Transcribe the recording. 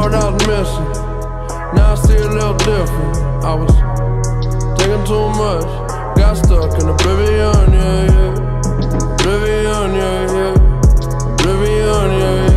thought I was missing. Now I see a little different. I was thinking too much, got stuck in oblivion, yeah, yeah. Oblivion, yeah, yeah. Oblivion, yeah, yeah.